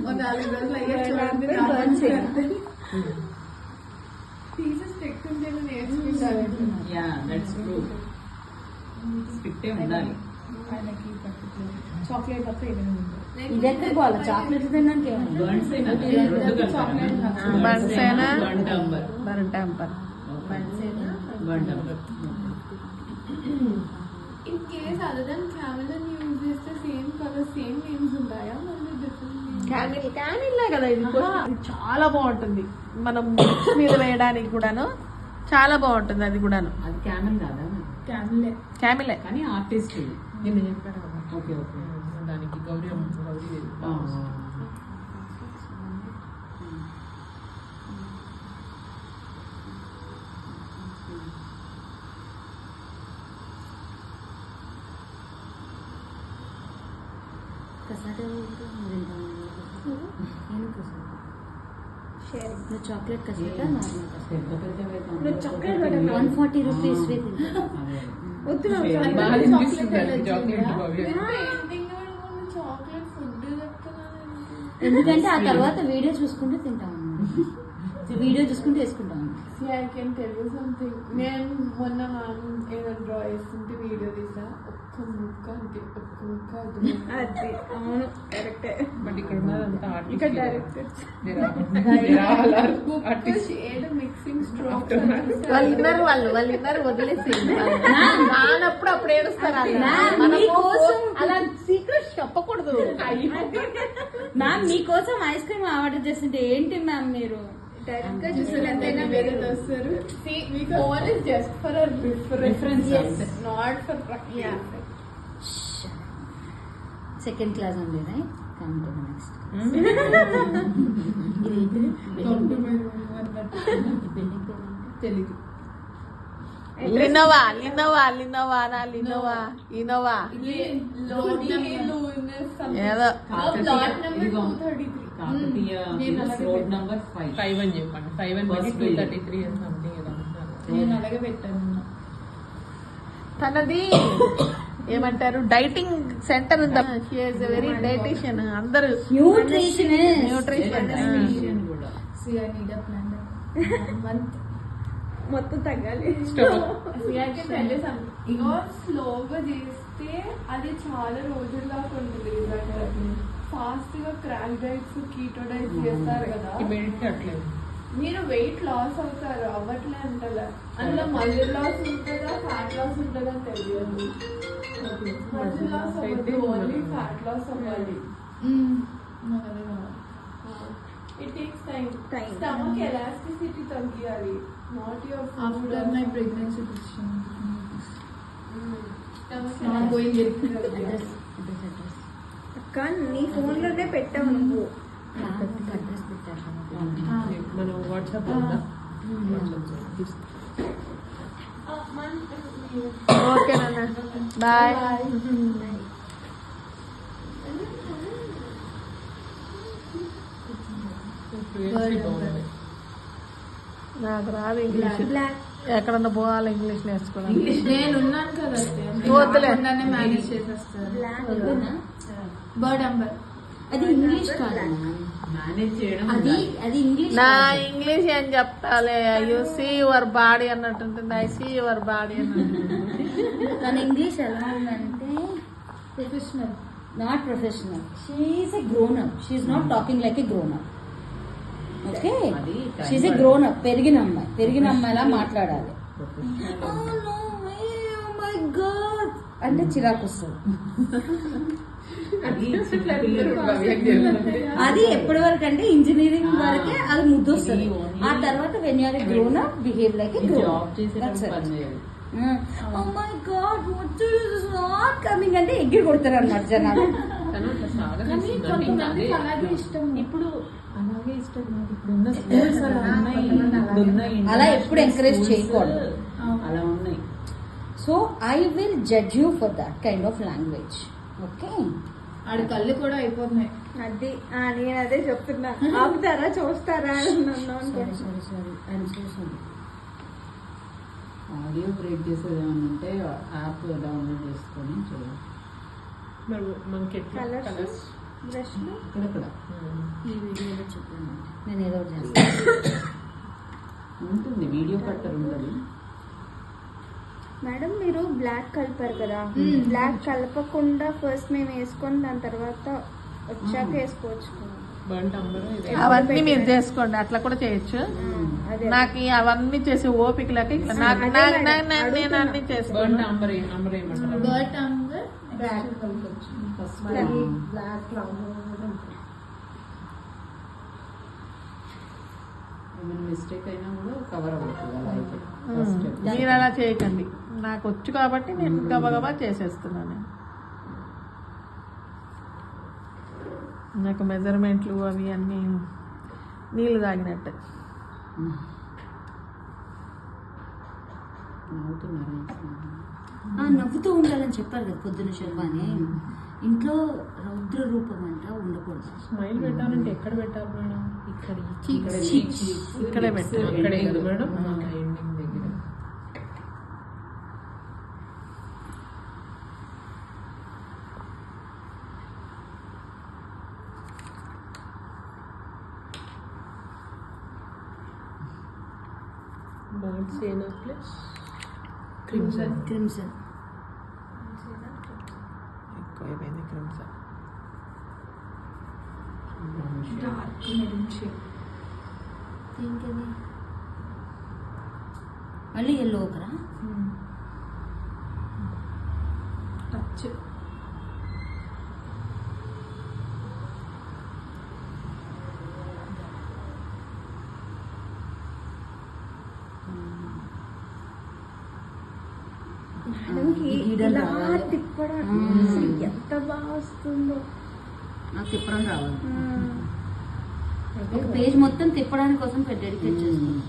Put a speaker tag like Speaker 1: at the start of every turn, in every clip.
Speaker 1: 4 రోజులు అయ్యే చూడండి తీసి స్టిక్ ఉంటే నేర్చుకుంటాను.
Speaker 2: Yeah that's true. స్టిక్ ఉండాలి.
Speaker 1: చాక్లెట్ తప్ప ఏమైనా
Speaker 3: ఇది ఎక్కడ పోవాలి చాక్లెట్ తినడానికి
Speaker 1: in case other than camel use చేస్తే సేమ్ కలర్ సేమ్ నేమ్స్ ఉంటాయా మళ్ళీ డిఫరెంట్?
Speaker 4: క్యానిల్ కదా ఇది చాలా బాగుంటుంది మనం మీద వేయడానికి కూడాను చాలా బాగుంటుంది అది కూడాను.
Speaker 2: అది క్యామెల్ కాదా?
Speaker 4: క్యామిలే
Speaker 2: కానీ ఆర్టిస్ట్
Speaker 4: నిన్న చెప్పారు.
Speaker 2: ఓకే ఓకే
Speaker 4: దానికి గౌరీ
Speaker 3: చాక్లెట్ కసరట
Speaker 2: పెద్ద
Speaker 3: చాక్లెట్ 140 రూపీస్
Speaker 1: చాక్లెట్ ఫుడ్
Speaker 3: ఎందుకంటే ఆ తర్వాత వీడియో చూసుకుంటూ తింటాము. వీడియో చూసుకుంటూ వేసుకుంటాము.
Speaker 1: I can tell you something. నేను మొన్న ఏదో డ్రా చేస్తుంటే వీడియో తీసా ఒక్క ముక్క అంటే ఒక్క ముక్క అది అవును కరెక్టే.
Speaker 4: బట్ ఇక్కడ ఉన్నదంతా
Speaker 1: ఇక్కడ డైరెక్ట్ షేడ్ మిక్సింగ్ స్ట్రోక్స్
Speaker 4: వాళ్ళు ఇద్దరు వదిలేసి రానప్పుడు అప్పుడు ఏడుస్తారు. అలా సీక్రెట్ చెప్పకూడదు.
Speaker 3: మ్యామ్ మీకోసం ఐస్ క్రీమ్ ఆర్డర్ చేస్తుంటే ఏంటి మ్యామ్ మీరు
Speaker 1: డైరెక్ట్ గా చూసారు ఎంతైనా వేరే వస్తారు. All is just for a reference, not for practice.
Speaker 3: Second class only right. Come to the next.
Speaker 1: Telugu
Speaker 4: లినోవా ఏదో
Speaker 1: plot number 233
Speaker 2: Kakatiya road number
Speaker 4: 5 అని చెప్పండి. 5 and 233 సంథింగ్ ఏదో.
Speaker 1: నేను అలాగే పెట్టాను.
Speaker 4: తనది ఏమంటారు డైటింగ్ సెంటర్ ఉందా? She is very dietitian. అందరూ న్యూట్రిషన్
Speaker 2: కూడా
Speaker 1: See, I need a plan. Month మొత్తం తగ్గాలి. ఇగో స్లోగా చేస్తే అది చాలా రోజుల్లాగా ఉంటుంది రిజల్ట్. ఫాస్ట్ గా క్రాక్ డైట్స్ కీటో డైట్స్ చేస్తారు కదా, మీరు వెయిట్ లాస్ అవుతారు. అవ్వట్లే అంటలే. అందులో మజిల్ లాస్ ఉంటుందా ఫ్యాట్ లాస్ ఉంటుందా తెలియదు. మజిల్ లాస్ అవ్వదు, ఓన్లీ ఫ్యాట్ లాస్ అవ్వాలి. It takes time. Stomach elasticity తగ్గియాలి. Not your after my pregnancy decision. Stomach going
Speaker 5: అక్క నీ ఫోన్ లోనే పెట్టావు నువ్వు.
Speaker 4: మనం వాట్సాప్ ఓకే నాన్న బాయ్. నాకు రాదు ఇంగ్లీష్. ఎక్కడన్నా పోవాలి ఇంగ్లీష్ నేర్చుకోవాలి.
Speaker 1: నేను ఉన్నాను కదా, మేనేజ్ చేసేస్తాను. బర్డ్ అంబర్
Speaker 3: అది ఇంగ్లీష్ కాదు,
Speaker 2: మేనేజ్ చేయడం
Speaker 3: అది ఇంగ్లీష్.
Speaker 4: నా ఇంగ్లీష్ ఏం చెప్తాలే. యు సీ యువర్ బాడీ అన్నట్టుంటుంది. ఐ సీ యువర్ బాడీ అన్నట్టు.
Speaker 3: తన ఇంగ్లీష్ ఎలా ఉందంటే professional, not professional. She's a grown up. She's not talking like a grown up. Okay, she's a grown up. పెరిగిన అమ్మాయిలా మాట్లాడాలి. మై గాడ్ అంటే చిరాకు వస్తుంది. అది ఎప్పటి వరకు అంటే ఇంజనీరింగ్ వరకే అది ముద్దు వస్తుంది. ఆ తర్వాత when you are a grown up behave like a grown up. Oh my god ముద్దు ఇస్ నాట్ కమింగ్ అంటే ఎగిరి కొడతారు అన్నమాట జనాలు.
Speaker 1: అలాగే ఇష్టం.
Speaker 2: ఇప్పుడు అలాగే ఇష్టం నాకు. ఇప్పుడున్న స్కూల్స్ అలా ఉన్నాయి.
Speaker 3: అలా ఎప్పుడు ఎంకరేజ్ చేయకూడదు.
Speaker 2: అలా ఉన్నాయి.
Speaker 3: So I will judge you for that kind of language. Okay,
Speaker 1: ఆడి కళ్ళు కూడా అయిపోతున్నాయి.
Speaker 5: అది నేను అదే చెప్తున్నా. ఆపుతారా చూస్తారా
Speaker 2: ఆడియో బ్రేక్ చేసేది ఏమన్నా ఉంటే యాప్ డౌన్లోడ్ చేసుకొని చూడాలి.
Speaker 4: మనకి కలర్స్
Speaker 5: బ్రష్లు
Speaker 3: ఇక్కడ ఈ వీడియోలో చెప్పాను నేను ఏదో ఒకటి చేస్తాను. ఉంటుంది వీడియో కట్టర్ ఉంటుంది.
Speaker 5: మేడం మీరు బ్లాక్ కలిపారు కదా, బ్లాక్ కలపకుండా ఫస్ట్ మేము వేసుకొని దాని తర్వాత వచ్చాక వేసుకోవచ్చు.
Speaker 4: అవన్నీ మీరు చేసుకోండి, అట్లా కూడా చేయొచ్చు.
Speaker 5: అదే
Speaker 4: నాకు అవన్నీ చేసి ఓపిక లేక ఇట్లా నేను అన్ని చేసుకోండి.
Speaker 1: బర్ట్ అంబర్
Speaker 3: మిస్టేక్ అయినా కూడా కవర్ అవుతుంది అలా అయితే.
Speaker 4: మీరు అలా చేయకండి, నాకు వచ్చు కాబట్టి నేను గబగబా చేసేస్తున్నాను. నాకు మెజర్మెంట్లు అవి అన్నీ నీళ్ళు తాగినట్టే.
Speaker 3: నవ్వుతూ ఉండాలని చెప్పారు కదా పొద్దున శోభాని. ఇంట్లో రౌద్ర రూపం అంట ఉండకూడదు.
Speaker 2: స్మైల్ పెట్టాలంటే ఎక్కడ పెట్టాలి మేడం?
Speaker 4: ఇక్కడే పెట్టాను.
Speaker 2: అక్కడే కదా మేడం?
Speaker 3: ఎండింగ్ దగ్గర.
Speaker 2: బర్డ్స్ ఏనా ప్లస్ క్రిమ్సన్.
Speaker 3: క్రిమ్సన్
Speaker 4: ఎక్కువైపోయింది క్రిమ్సన్.
Speaker 3: ఇంకది మళ్ళీ ఎల్లో ఒకరా
Speaker 1: టచ్
Speaker 5: మేడంకి
Speaker 3: గీయడం
Speaker 5: ఇలా
Speaker 3: రావాలి.
Speaker 5: తిప్పడం అసలు ఎంత బాగా వస్తుందో.
Speaker 3: నాకు తిప్పడం రావాలి. ఒక పేజ్ మొత్తం తిప్పడానికి కోసం డెడికేట్ చేస్తాను.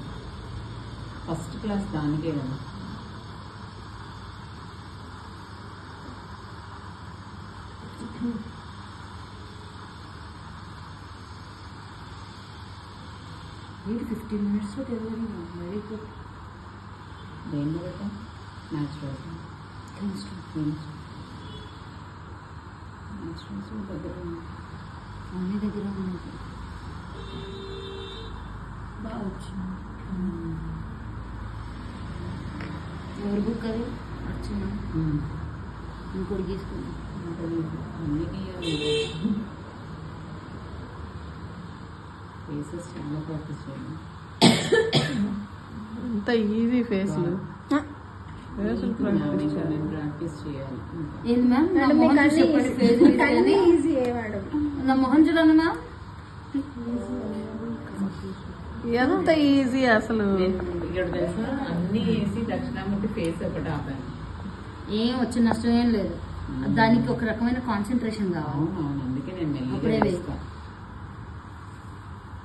Speaker 3: ఫస్ట్ క్లాస్ దానికే కదా. వీటి 15 minutes డెలివరీ. Very good. దేనిలో పెట్టా? న్యాచురల్ దగ్గర అన్ని దగ్గర ఉన్నాయి.
Speaker 1: బాగా వచ్చింది.
Speaker 3: ఎవరి బుక్ అది వచ్చిందా? ఇంకోటి గీసుకున్నా. అన్ని గీయాలి. ఫేసెస్ చాలా ప్రాక్టీస్ చేయాలి.
Speaker 4: ఇంత ఈజీ ఫేస్లు
Speaker 3: ప్రాక్టీస్ చేయాలి. ఏంది మ్యామ్? నా
Speaker 5: మేడం
Speaker 3: మొహం
Speaker 5: మీకు
Speaker 3: చూసి చెప్పండి. ఫేస్
Speaker 5: మీకు అన్నీ ఈజీ మేడం.
Speaker 3: నా మొహం చూడండి మ్యామ్.
Speaker 4: ఎంత ఈజీ అసలు.
Speaker 3: ఇక్కడ తెలుసా అన్ని వేసి దక్షిణామూర్తి ఫేస్ ఒకటి ఆపాను. ఏం వచ్చిన నష్టం ఏం లేదు. దానికి ఒక రకమైన కాన్సన్ట్రేషన్ కావాలి. అందుకే నేను అప్పుడే వేస్తా.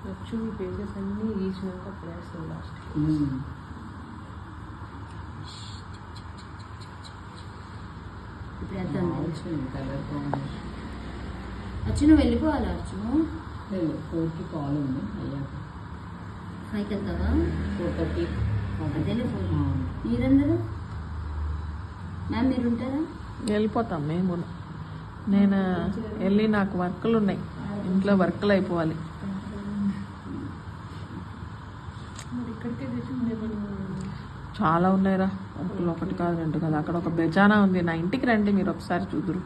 Speaker 2: వచ్చు ఈ పేజెస్ అన్ని గీసినాక అప్పుడు వేస్తాను లాస్ట్.
Speaker 3: ఇప్పుడు ఎంత కలర్ కాంబినేషన్. అచ్చు నువ్వు వెళ్ళిపోవాలి. అచ్చు 4కి కాల్ ఉంది. అయ్యాక 5కి వెళ్తావా? 4:30. అదేలే 4. మీరందరూ మ్యామ్ మీరు ఉంటారా?
Speaker 4: వెళ్ళిపోతాం మేము. నేను వెళ్ళి నాకు వర్కులు ఉన్నాయి, ఇంట్లో వర్కులు అయిపోవాలి. చాలా ఉన్నాయిరా వర్కులు, ఒకటి కాదు రెండు కాదు. అక్కడ ఒక బెజానా ఉంది. నా ఇంటికి రండి, మీరు ఒకసారి చూదురు.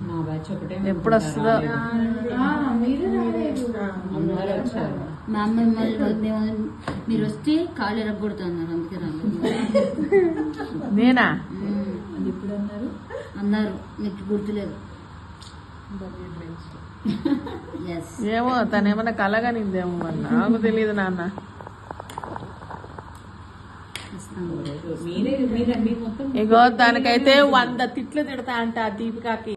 Speaker 3: మా బ్యాచ్ ఒకటే
Speaker 4: ఎప్పుడు వస్తుందో.
Speaker 3: మ్యామ్ మిమ్మల్ని మీరు వస్తే కాలు ఎరగొడుతున్నారు, అందుకే రాలేదు.
Speaker 4: నేనా?
Speaker 2: ఎప్పుడు అన్నారు?
Speaker 3: అన్నారు, మీకు గుర్తులేదు. ఎస్.
Speaker 4: ఏమో తనేమన్నా కలగనిందేమో మరి నాకు తెలియదు నాన్న. ఇగో దానికైతే 100 తిట్లు తిడతా అంట ఆ దీపికాకి.